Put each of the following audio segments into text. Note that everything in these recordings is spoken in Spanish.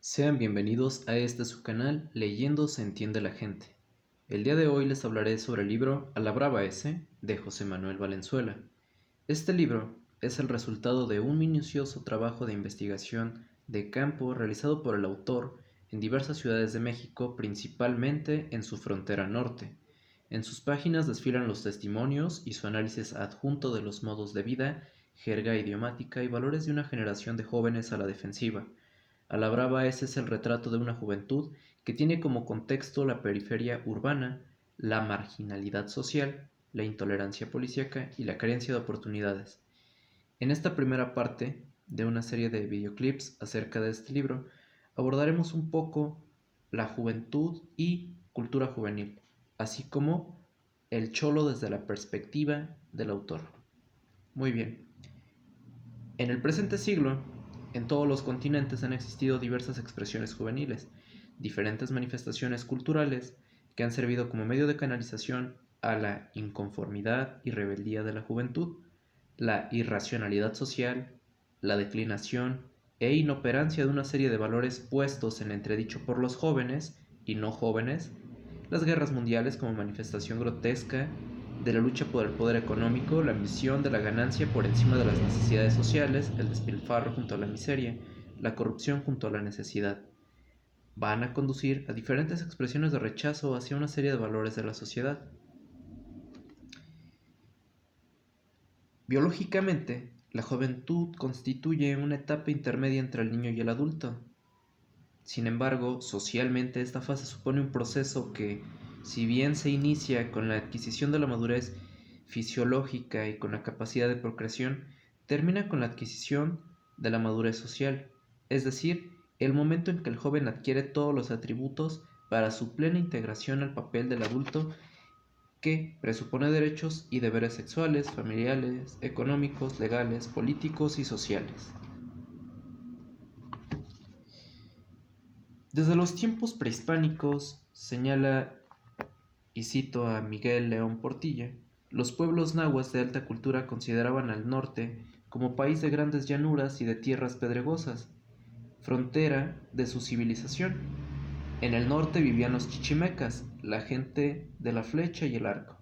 Sean bienvenidos a este su canal Leyendo se entiende la gente. El día de hoy les hablaré sobre el libro A la brava S de José Manuel Valenzuela. Este libro es el resultado de un minucioso trabajo de investigación de campo realizado por el autor en diversas ciudades de México, principalmente en su frontera norte. En sus páginas desfilan los testimonios y su análisis adjunto de los modos de vida, jerga idiomática y valores de una generación de jóvenes a la defensiva. A la brava ese es el retrato de una juventud que tiene como contexto la periferia urbana, la marginalidad social, la intolerancia policíaca y la carencia de oportunidades. En esta primera parte de una serie de videoclips acerca de este libro, abordaremos un poco la juventud y cultura juvenil, así como el cholo desde la perspectiva del autor. Muy bien. En el presente siglo, en todos los continentes han existido diversas expresiones juveniles, diferentes manifestaciones culturales que han servido como medio de canalización a la inconformidad y rebeldía de la juventud, la irracionalidad social, la declinación e inoperancia de una serie de valores puestos en entredicho por los jóvenes y no jóvenes, las guerras mundiales como manifestación grotesca de la lucha por el poder económico, la ambición de la ganancia por encima de las necesidades sociales, el despilfarro junto a la miseria, la corrupción junto a la necesidad, van a conducir a diferentes expresiones de rechazo hacia una serie de valores de la sociedad. Biológicamente, la juventud constituye una etapa intermedia entre el niño y el adulto. Sin embargo, socialmente esta fase supone un proceso que, si bien se inicia con la adquisición de la madurez fisiológica y con la capacidad de procreación, termina con la adquisición de la madurez social, es decir, el momento en que el joven adquiere todos los atributos para su plena integración al papel del adulto que presupone derechos y deberes sexuales, familiares, económicos, legales, políticos y sociales. Desde los tiempos prehispánicos, señala y cito a Miguel León Portilla, los pueblos nahuas de alta cultura consideraban al norte como país de grandes llanuras y de tierras pedregosas, frontera de su civilización. En el norte vivían los chichimecas, la gente de la flecha y el arco,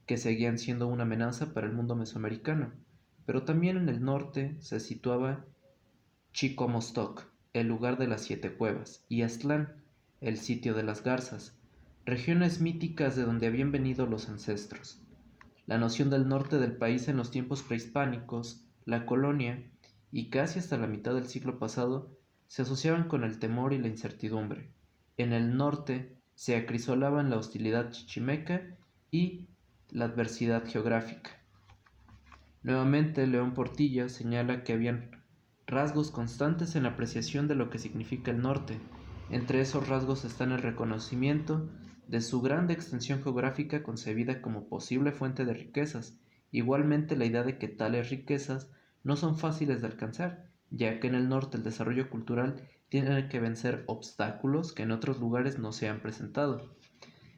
que seguían siendo una amenaza para el mundo mesoamericano, pero también en el norte se situaba Chicomostoc, el lugar de las siete cuevas, y Aztlán, el sitio de las garzas, regiones míticas de donde habían venido los ancestros. La noción del norte del país en los tiempos prehispánicos, la colonia, y casi hasta la mitad del siglo pasado, se asociaban con el temor y la incertidumbre. En el norte se acrisolaban la hostilidad chichimeca y la adversidad geográfica. Nuevamente, León Portilla señala que habían rasgos constantes en la apreciación de lo que significa el norte. Entre esos rasgos están el reconocimiento de su grande extensión geográfica concebida como posible fuente de riquezas, igualmente la idea de que tales riquezas no son fáciles de alcanzar, ya que en el norte el desarrollo cultural tiene que vencer obstáculos que en otros lugares no se han presentado.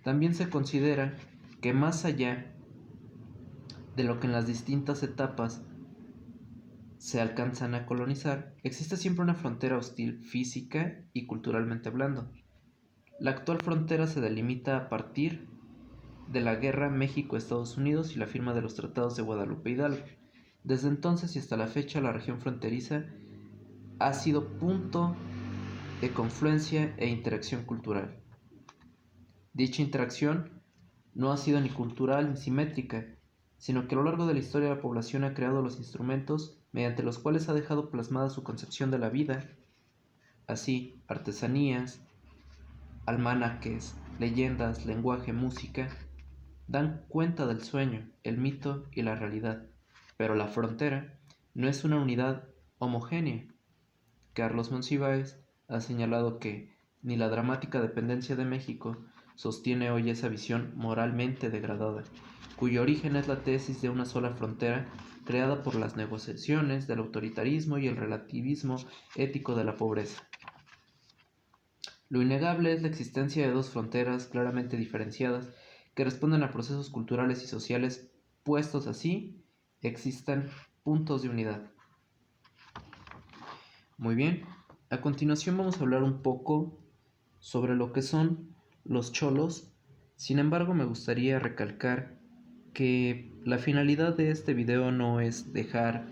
También se considera que más allá de lo que en las distintas etapas se alcanzan a colonizar, existe siempre una frontera hostil física y culturalmente hablando. La actual frontera se delimita a partir de la guerra México-Estados Unidos y la firma de los tratados de Guadalupe Hidalgo. Desde entonces y hasta la fecha, la región fronteriza ha sido punto de confluencia e interacción cultural. Dicha interacción no ha sido ni cultural ni simétrica, sino que a lo largo de la historia la población ha creado los instrumentos mediante los cuales ha dejado plasmada su concepción de la vida, así artesanías, almanaques, leyendas, lenguaje, música, dan cuenta del sueño, el mito y la realidad, pero la frontera no es una unidad homogénea. Carlos Monsiváis ha señalado que ni la dramática dependencia de México sostiene hoy esa visión moralmente degradada, cuyo origen es la tesis de una sola frontera creada por las negociaciones del autoritarismo y el relativismo ético de la pobreza. Lo innegable es la existencia de dos fronteras claramente diferenciadas que responden a procesos culturales y sociales puestos así, existan puntos de unidad. Muy bien, A continuación vamos a hablar un poco sobre lo que son los cholos. Sin embargo, me gustaría recalcar que la finalidad de este video no es dejar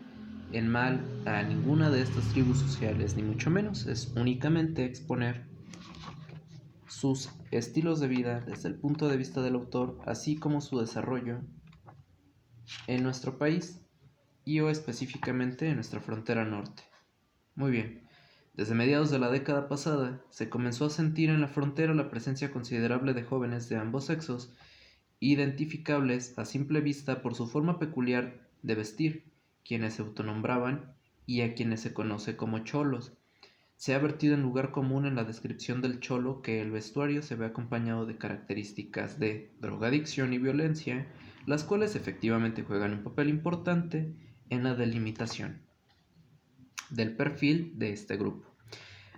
en mal a ninguna de estas tribus sociales, ni mucho menos, es únicamente exponer sus estilos de vida desde el punto de vista del autor, así como su desarrollo en nuestro país y o específicamente en nuestra frontera norte. Muy bien, desde mediados de la década pasada se comenzó a sentir en la frontera la presencia considerable de jóvenes de ambos sexos, identificables a simple vista por su forma peculiar de vestir, quienes se autonombraban y a quienes se conoce como cholos. Se ha vertido en lugar común en la descripción del cholo que el vestuario se ve acompañado de características de drogadicción y violencia, las cuales efectivamente juegan un papel importante en la delimitación del perfil de este grupo,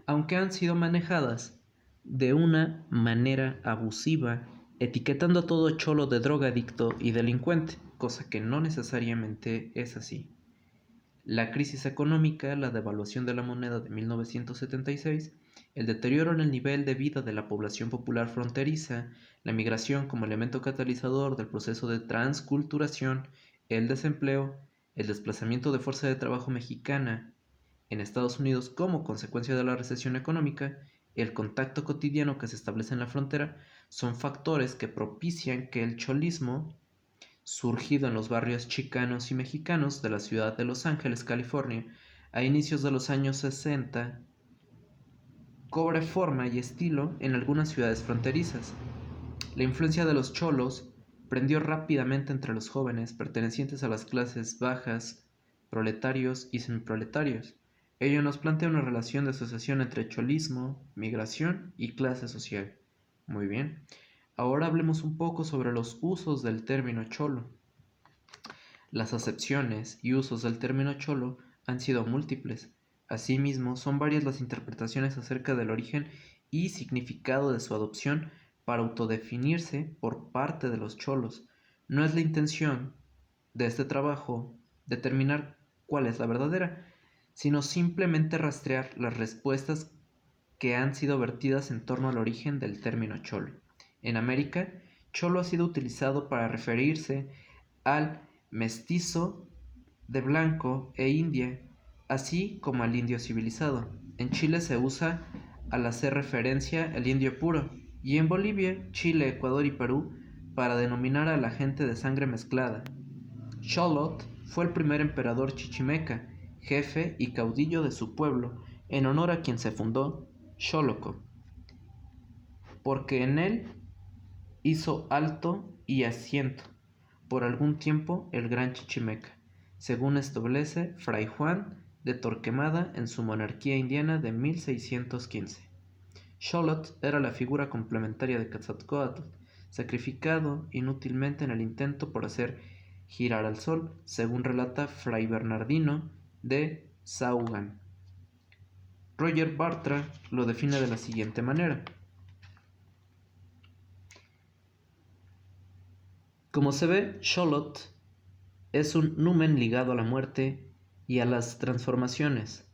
aunque han sido manejadas de una manera abusiva, etiquetando a todo cholo de drogadicto y delincuente, cosa que no necesariamente es así. La crisis económica, la devaluación de la moneda de 1976, el deterioro en el nivel de vida de la población popular fronteriza, la migración como elemento catalizador del proceso de transculturación, el desempleo, el desplazamiento de fuerza de trabajo mexicana en Estados Unidos como consecuencia de la recesión económica, el contacto cotidiano que se establece en la frontera, son factores que propician que el cholismo, surgido en los barrios chicanos y mexicanos de la ciudad de Los Ángeles, California, a inicios de los años 60, cobre forma y estilo en algunas ciudades fronterizas. La influencia de los cholos prendió rápidamente entre los jóvenes pertenecientes a las clases bajas, proletarios y semiproletarios. Ello nos plantea una relación de asociación entre cholismo, migración y clase social. Muy bien, ahora hablemos un poco sobre los usos del término cholo. Las acepciones y usos del término cholo han sido múltiples. Asimismo, son varias las interpretaciones acerca del origen y significado de su adopción para autodefinirse por parte de los cholos. No es la intención de este trabajo determinar cuál es la verdadera, sino simplemente rastrear las respuestas que han sido vertidas en torno al origen del término cholo. En América, cholo ha sido utilizado para referirse al mestizo de blanco e india, así como al indio civilizado. En Chile se usa al hacer referencia al indio puro, y en Bolivia, Chile, Ecuador y Perú para denominar a la gente de sangre mezclada. Xolotl fue el primer emperador chichimeca, jefe y caudillo de su pueblo, en honor a quien se fundó Xoloco, porque en él hizo alto y asiento por algún tiempo el gran Chichimeca, según establece Fray Juan de Torquemada en su Monarquía Indiana de 1615. Xolotl era la figura complementaria de Quetzalcóatl, sacrificado inútilmente en el intento por hacer girar al sol, según relata Fray Bernardino de Saugán. Roger Bartra lo define de la siguiente manera: como se ve, Xolotl es un numen ligado a la muerte y a las transformaciones.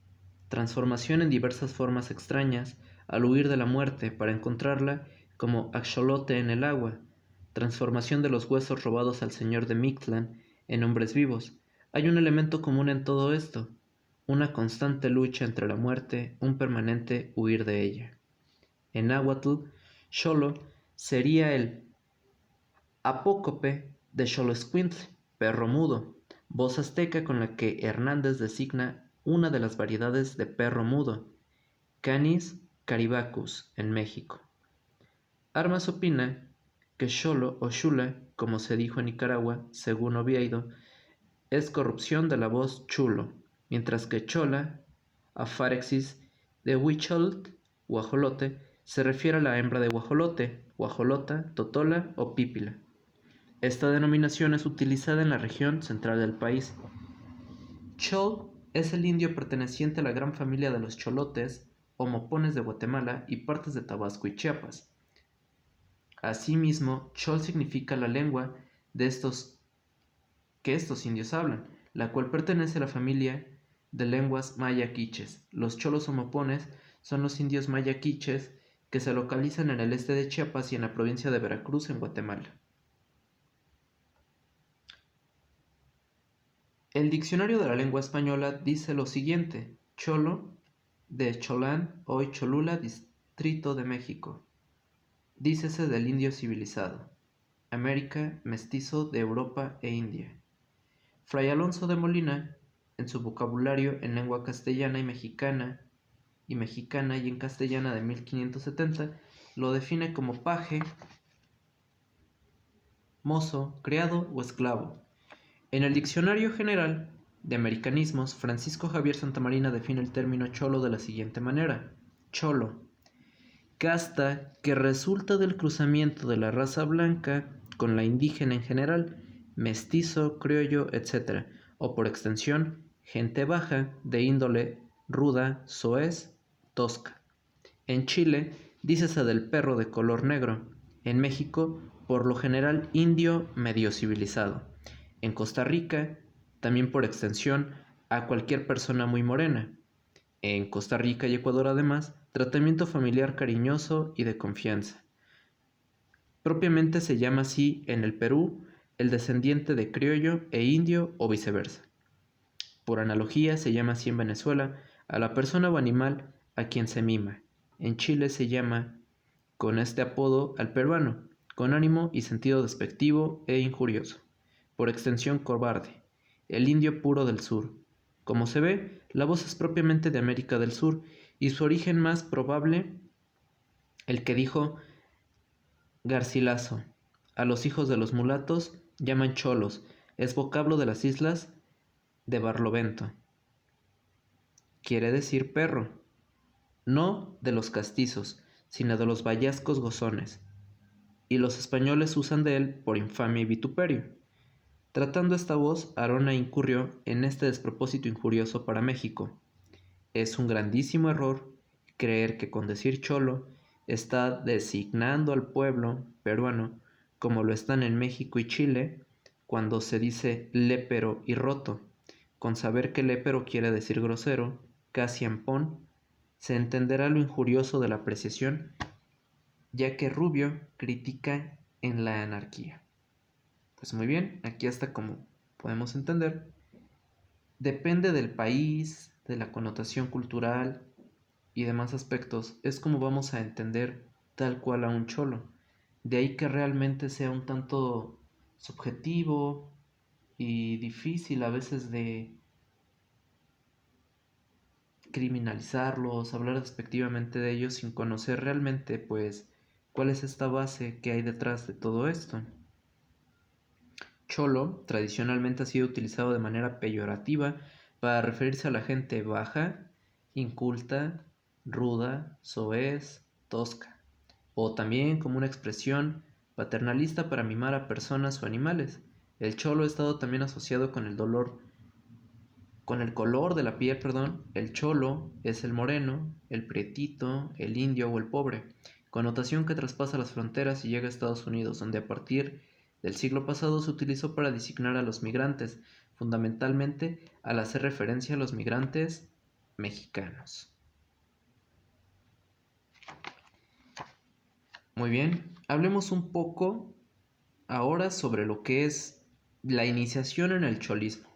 Transformación en diversas formas extrañas al huir de la muerte para encontrarla, como axolote en el agua. Transformación de los huesos robados al señor de Mictlán en hombres vivos. Hay un elemento común en todo esto: una constante lucha entre la muerte, un permanente huir de ella. En náhuatl, Xolo sería el apócope de Xoloescuintli, perro mudo, voz azteca con la que Hernández designa una de las variedades de perro mudo, Canis caribacus, en México. Armas opina que Xolo o Xula, como se dijo en Nicaragua, según Oviedo, es corrupción de la voz chulo, mientras que chola, afárexis de huichol, guajolote, se refiere a la hembra de guajolote, guajolota, totola o pípila. Esta denominación es utilizada en la región central del país. Chol es el indio perteneciente a la gran familia de los cholotes o mopones de Guatemala y partes de Tabasco y Chiapas. Asimismo, Chol significa la lengua de estos indios hablan, la cual pertenece a la familia de lenguas maya-quiches. Los cholos omopones son los indios maya-quiches que se localizan en el este de Chiapas y en la provincia de Veracruz, en Guatemala. El diccionario de la lengua española dice lo siguiente: cholo, de Cholán, hoy Cholula, Distrito de México. Dícese del indio civilizado. América, mestizo de Europa e India. Fray Alonso de Molina, en su vocabulario en lengua castellana y mexicana y en castellana de 1570, lo define como paje, mozo, criado o esclavo. En el Diccionario General de Americanismos, Francisco Javier Santamarina define el término cholo de la siguiente manera: cholo, casta que resulta del cruzamiento de la raza blanca con la indígena en general, mestizo, criollo, etc., o por extensión, gente baja, de índole ruda, soez, tosca. En Chile, dícese del perro de color negro. En México, por lo general indio medio civilizado. En Costa Rica, también por extensión, a cualquier persona muy morena. En Costa Rica y Ecuador además, tratamiento familiar cariñoso y de confianza. Propiamente se llama así en el Perú el descendiente de criollo e indio o viceversa. Por analogía se llama así en Venezuela a la persona o animal a quien se mima. En Chile se llama con este apodo al peruano, con ánimo y sentido despectivo e injurioso. Por extensión cobarde, el indio puro del sur. Como se ve, la voz es propiamente de América del Sur y su origen más probable, el que dijo Garcilaso. A los hijos de los mulatos llaman cholos, es vocablo de las islas de Barlovento. Quiere decir perro, no de los castizos, sino de los vallascos gozones, y los españoles usan de él por infamia y vituperio. Tratando esta voz, Arona incurrió en este despropósito injurioso para México. Es un grandísimo error creer que con decir cholo está designando al pueblo peruano, como lo están en México y Chile, cuando se dice lépero y roto. Con saber que lépero quiere decir grosero, casi ampón, se entenderá lo injurioso de la apreciación, ya que Rubio critica en la anarquía. Pues muy bien, aquí hasta como podemos entender, depende del país, de la connotación cultural y demás aspectos, es como vamos a entender tal cual a un cholo. De ahí que realmente sea un tanto subjetivo y difícil a veces de criminalizarlos, hablar despectivamente de ellos sin conocer realmente pues cuál es esta base que hay detrás de todo esto. Cholo tradicionalmente ha sido utilizado de manera peyorativa para referirse a la gente baja, inculta, ruda, soez, tosca, o también como una expresión paternalista para mimar a personas o animales. El cholo ha estado también asociado con el dolor, con el color de la piel, perdón. El cholo es el moreno, el prietito, el indio o el pobre, connotación que traspasa las fronteras y llega a Estados Unidos, donde a partir del siglo pasado se utilizó para designar a los migrantes, fundamentalmente al hacer referencia a los migrantes mexicanos. Muy bien, hablemos un poco ahora sobre lo que es la iniciación en el cholismo.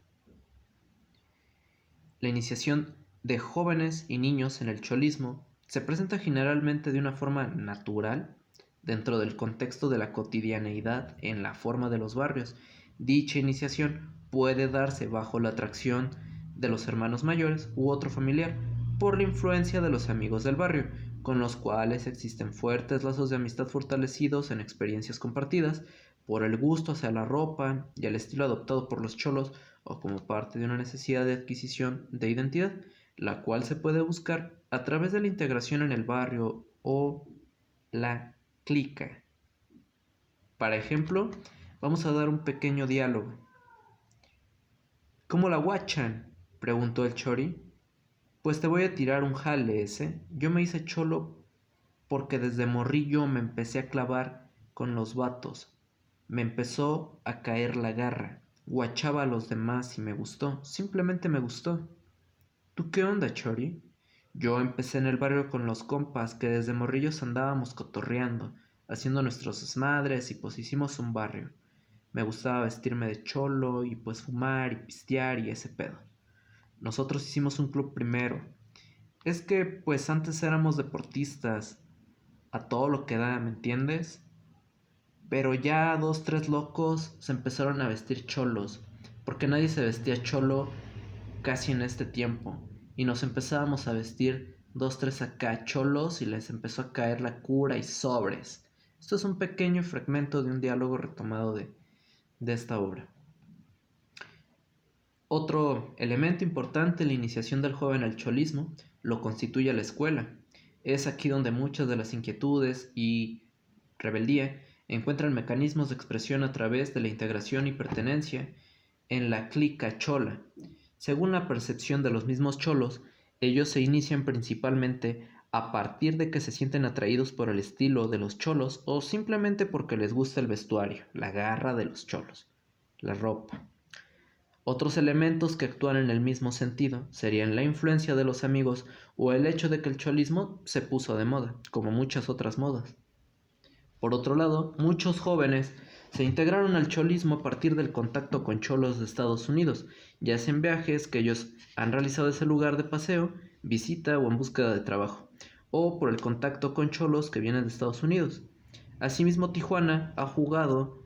La iniciación de jóvenes y niños en el cholismo se presenta generalmente de una forma natural dentro del contexto de la cotidianeidad en la forma de los barrios. Dicha iniciación puede darse bajo la atracción de los hermanos mayores u otro familiar por la influencia de los amigos del barrio, con los cuales existen fuertes lazos de amistad fortalecidos en experiencias compartidas, por el gusto hacia la ropa y el estilo adoptado por los cholos o como parte de una necesidad de adquisición de identidad, la cual se puede buscar a través de la integración en el barrio o la clica. Para ejemplo, vamos a dar un pequeño diálogo. ¿Cómo la guachan?, preguntó el chori. Pues te voy a tirar un jale ese. Yo me hice cholo porque desde morrillo me empecé a clavar con los vatos. Me empezó a caer la garra. Guachaba a los demás y me gustó. Simplemente me gustó. ¿Tú qué onda, Chori? Yo empecé en el barrio con los compas que desde morrillos andábamos cotorreando, haciendo nuestros desmadres y pues hicimos un barrio. Me gustaba vestirme de cholo y pues fumar y pistear y ese pedo. Nosotros hicimos un club primero. Es que pues antes éramos deportistas, a todo lo que da, ¿me entiendes? Pero ya dos, tres locos se empezaron a vestir cholos, porque nadie se vestía cholo casi en este tiempo, y nos empezábamos a vestir dos, tres acá cholos y les empezó a caer la cura y sobres. Esto es un pequeño fragmento de un diálogo retomado de esta obra. Otro elemento importante en la iniciación del joven al cholismo lo constituye la escuela. Es aquí donde muchas de las inquietudes y rebeldía encuentran mecanismos de expresión a través de la integración y pertenencia en la clica chola. Según la percepción de los mismos cholos, ellos se inician principalmente a partir de que se sienten atraídos por el estilo de los cholos o simplemente porque les gusta el vestuario, la garra de los cholos, la ropa. Otros elementos que actúan en el mismo sentido serían la influencia de los amigos o el hecho de que el cholismo se puso de moda, como muchas otras modas. Por otro lado, muchos jóvenes se integraron al cholismo a partir del contacto con cholos de Estados Unidos, ya sea en viajes que ellos han realizado ese lugar de paseo, visita o en búsqueda de trabajo, o por el contacto con cholos que vienen de Estados Unidos. Asimismo, Tijuana ha jugado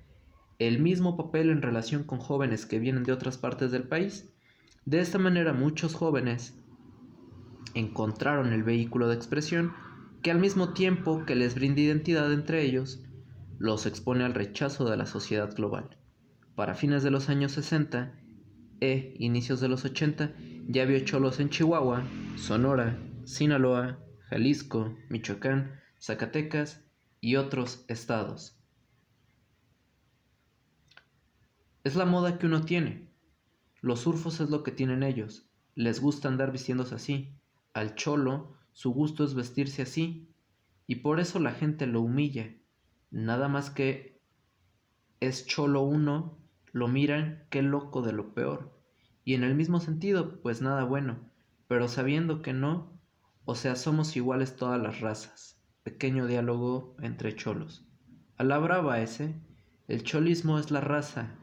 el mismo papel en relación con jóvenes que vienen de otras partes del país. De esta manera, muchos jóvenes encontraron el vehículo de expresión que al mismo tiempo que les brinda identidad entre ellos, los expone al rechazo de la sociedad global. Para fines de los años 60 e inicios de los 80 ya había cholos en Chihuahua, Sonora, Sinaloa, Jalisco, Michoacán, Zacatecas y otros estados. Es la moda que uno tiene. Los surfos es lo que tienen ellos. Les gusta andar vistiéndose así. Al cholo, su gusto es vestirse así. Y por eso la gente lo humilla. Nada más que es cholo uno, lo miran, qué loco de lo peor. Y en el mismo sentido, pues nada bueno. Pero sabiendo que no, o sea, somos iguales todas las razas. Pequeño diálogo entre cholos. A la brava ese, el cholismo es la raza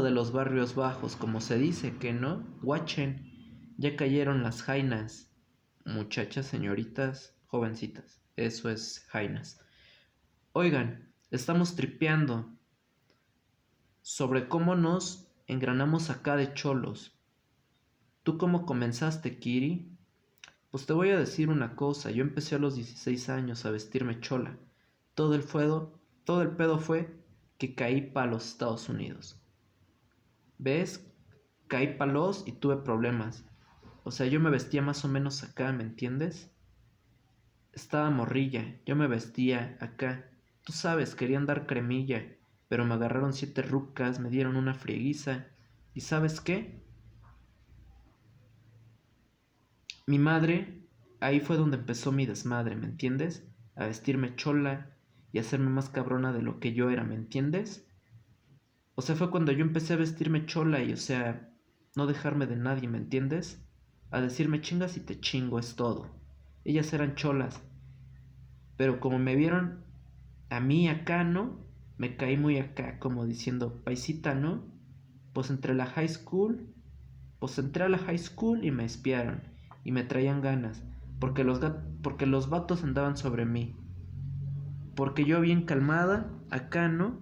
de los barrios bajos, como se dice, que no, guachen, ya cayeron las jainas, muchachas, señoritas, jovencitas, eso es jainas. Oigan, estamos tripeando sobre cómo nos engranamos acá de cholos. ¿Tú cómo comenzaste, Kiri? Pues te voy a decir una cosa, yo empecé a los 16 años a vestirme chola. Todo el fuedo, todo el pedo fue que caí para los Estados Unidos. ¿Ves? Caí palos y tuve problemas. O sea, yo me vestía más o menos acá, ¿me entiendes? Estaba morrilla, yo me vestía acá. Tú sabes, quería andar cremilla, pero me agarraron 7 rucas, me dieron una frieguiza. ¿Y sabes qué? Mi madre, ahí fue donde empezó mi desmadre, ¿me entiendes? A vestirme chola y a hacerme más cabrona de lo que yo era, ¿me entiendes? O sea, fue cuando yo empecé a vestirme chola y, o sea, no dejarme de nadie, ¿me entiendes? A decirme chingas y te chingo, es todo. Ellas eran cholas, pero como me vieron a mí acá, ¿no? Me caí muy acá, como diciendo, paisita, ¿no? Pues entré a la high school, pues entré a la high school y me espiaron, y me traían ganas, porque los vatos andaban sobre mí. Porque yo bien calmada, acá, ¿no?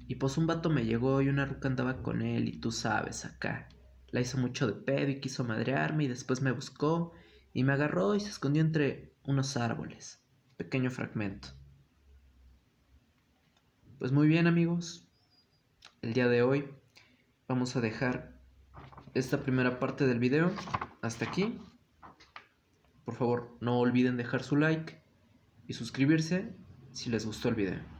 Y pues un vato me llegó y una ruca andaba con él y tú sabes, acá. La hizo mucho de pedo y quiso madrearme y después me buscó y me agarró y se escondió entre unos árboles. Pequeño fragmento. Pues muy bien amigos, el día de hoy vamos a dejar esta primera parte del video hasta aquí. Por favor, no olviden dejar su like y suscribirse si les gustó el video.